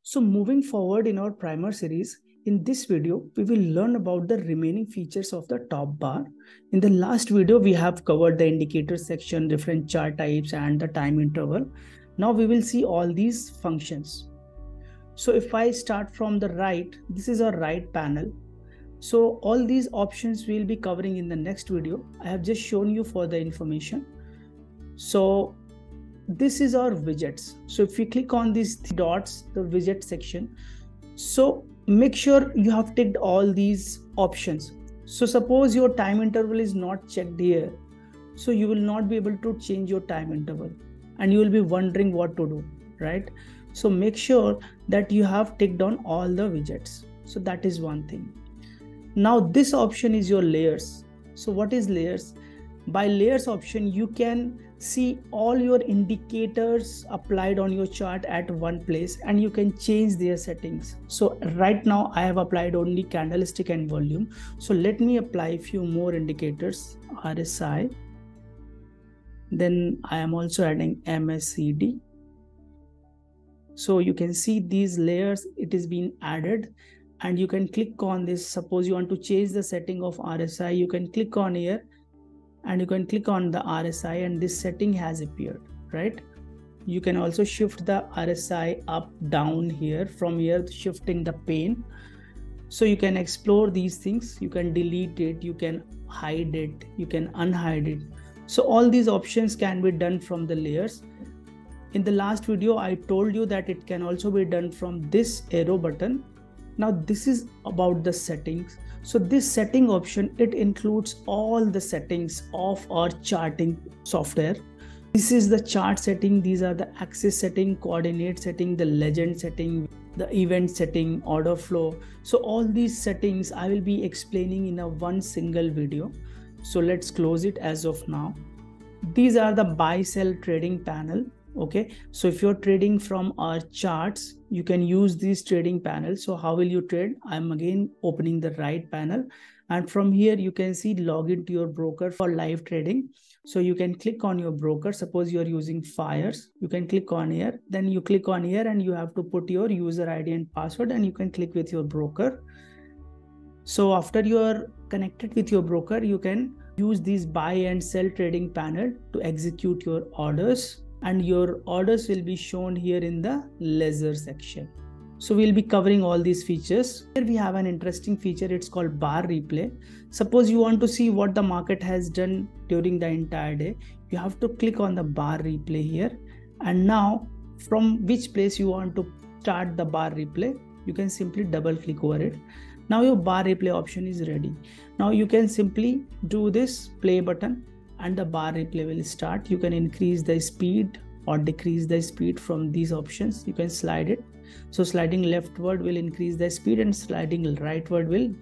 So moving forward in our primer series, in this video, we will learn about the remaining features of the top bar. In the last video, we have covered the indicator section, different chart types and the time interval. Now we will see all these functions. So if I start from the right, this is our right panel. So all these options we'll be covering in the next video. I have just shown you for the information. So this is our widgets. So if we click on these dots, the widget section, so make sure you have ticked all these options. So suppose your time interval is not checked here, so you will not be able to change your time interval and you will be wondering what to do, right? So make sure that you have ticked on all the widgets. So that is one thing. Now this option is your layers. So what is layers? By layers option, you can see all your indicators applied on your chart at one place and you can change their settings. So right now I have applied only candlestick and volume. So let me apply a few more indicators, RSI. Then I am also adding MACD. So you can see these layers, it is being added and you can click on this. Suppose you want to change the setting of RSI, you can click on here and you can click on the RSI and this setting has appeared, right? You can also shift the RSI up, down here, from here shifting the pane. So you can explore these things, you can delete it, you can hide it, you can unhide it. So all these options can be done from the layers. In the last video, I told you that it can also be done from this arrow button. Now this is about the settings. So this setting option, it includes all the settings of our charting software. This is the chart setting. These are the axis setting, coordinate setting, the legend setting, the event setting, order flow. So all these settings I will be explaining in one single video. So let's close it as of now. These are the buy sell trading panel. Okay, so if you're trading from our charts, you can use these trading panels. So how will you trade? I'm again opening the right panel and from here you can see log into your broker for live trading. So you can click on your broker. Suppose you're using Fires, you can click on here, then you click on here and you have to put your user ID and password and you can click with your broker. So after you are connected with your broker, you can use this buy and sell trading panel to execute your orders. And your orders will be shown here in the ledger section. So we'll be covering all these features. Here we have an interesting feature, it's called bar replay. Suppose you want to see what the market has done during the entire day, you have to click on the bar replay here. And now from which place you want to start the bar replay, you can simply double click over it. Now your bar replay option is ready. Now you can simply do this play button and the bar replay will start. You can increase the speed or decrease the speed from these options. You can slide it. So sliding leftward will increase the speed and sliding rightward will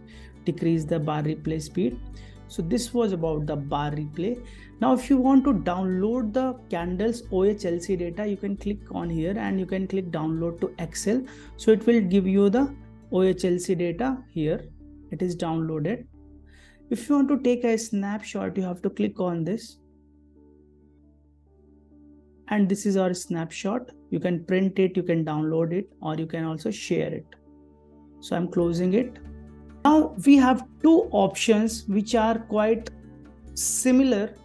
decrease the bar replay speed. So this was about the bar replay. Now if you want to download the candles OHLC data, you can click on here and you can click download to Excel. So it will give you the OHLC data here. It is downloaded. If you want to take a snapshot, you have to click on this. And this is our snapshot. You can print it, you can download it, or you can also share it. So I'm closing it. Now we have two options which are quite similar.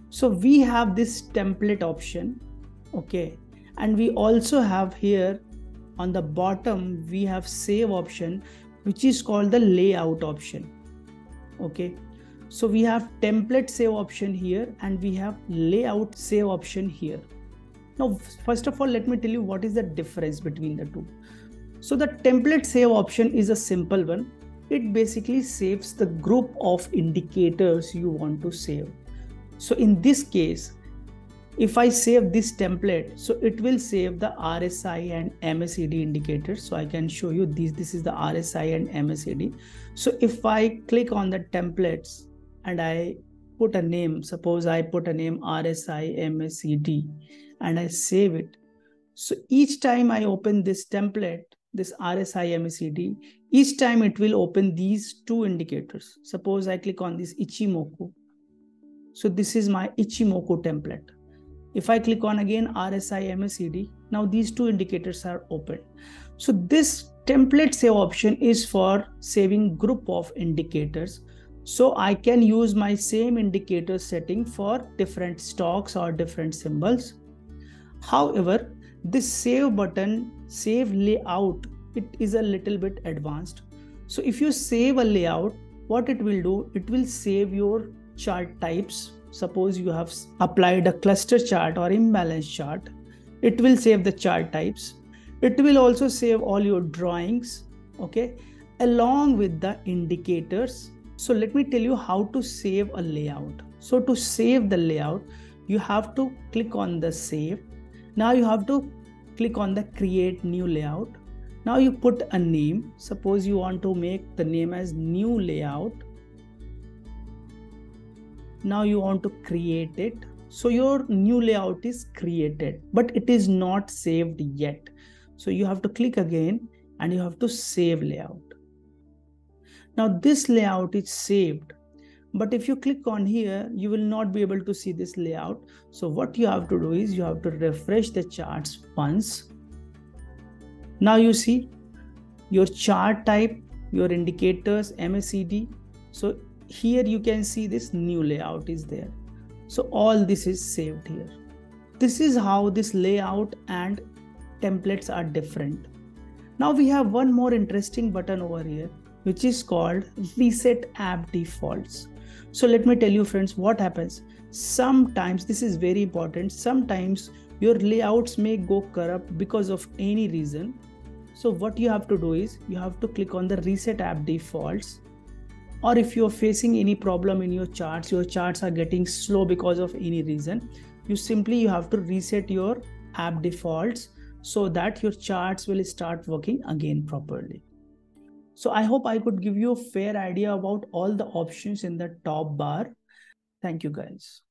So we have this template option, okay. And we also have here on the bottom, we have save option, which is called the layout option. Okay, so we have template save option here and we have layout save option here. Now first of all, let me tell you what is the difference between the two. So the template save option is a simple one. It basically saves the group of indicators you want to save. So in this case, if I save this template, so it will save the RSI and MACD indicators. So I can show you this is the RSI and MACD. So if I click on the templates and I put a name, suppose I put a name RSI MACD and I save it. So each time I open this template, this RSI MACD, each time it will open these two indicators. Suppose I click on this Ichimoku. So this is my Ichimoku template. If I click on again RSI MACD, now these two indicators are open. So this template save option is for saving group of indicators. So I can use my same indicator setting for different stocks or different symbols. However, this save button, save layout, it is a little bit advanced. So if you save a layout, what it will do, it will save your chart types. Suppose you have applied a cluster chart or imbalance chart, it will save the chart types. It will also save all your drawings, okay, along with the indicators. So let me tell you how to save a layout. So to save the layout, you have to click on the save. Now you have to click on the create new layout. Now you put a name. Suppose you want to make the name as new layout. Now you want to create it. So your new layout is created, but it is not saved yet. So you have to click again and you have to save layout. Now this layout is saved, but if you click on here, you will not be able to see this layout. So what you have to do is you have to refresh the charts once. Now you see your chart type, your indicators, MACD. So here you can see this new layout is there. So all this is saved here. This is how this layout and templates are different. Now we have one more interesting button over here, which is called reset app defaults. So let me tell you friends, what happens. Sometimes, this is very important, sometimes your layouts may go corrupt because of any reason. So what you have to do is you have to click on the reset app defaults. Or if you're facing any problem in your charts are getting slow because of any reason, you have to reset your app defaults so that your charts will start working again properly. So I hope I could give you a fair idea about all the options in the top bar. Thank you guys.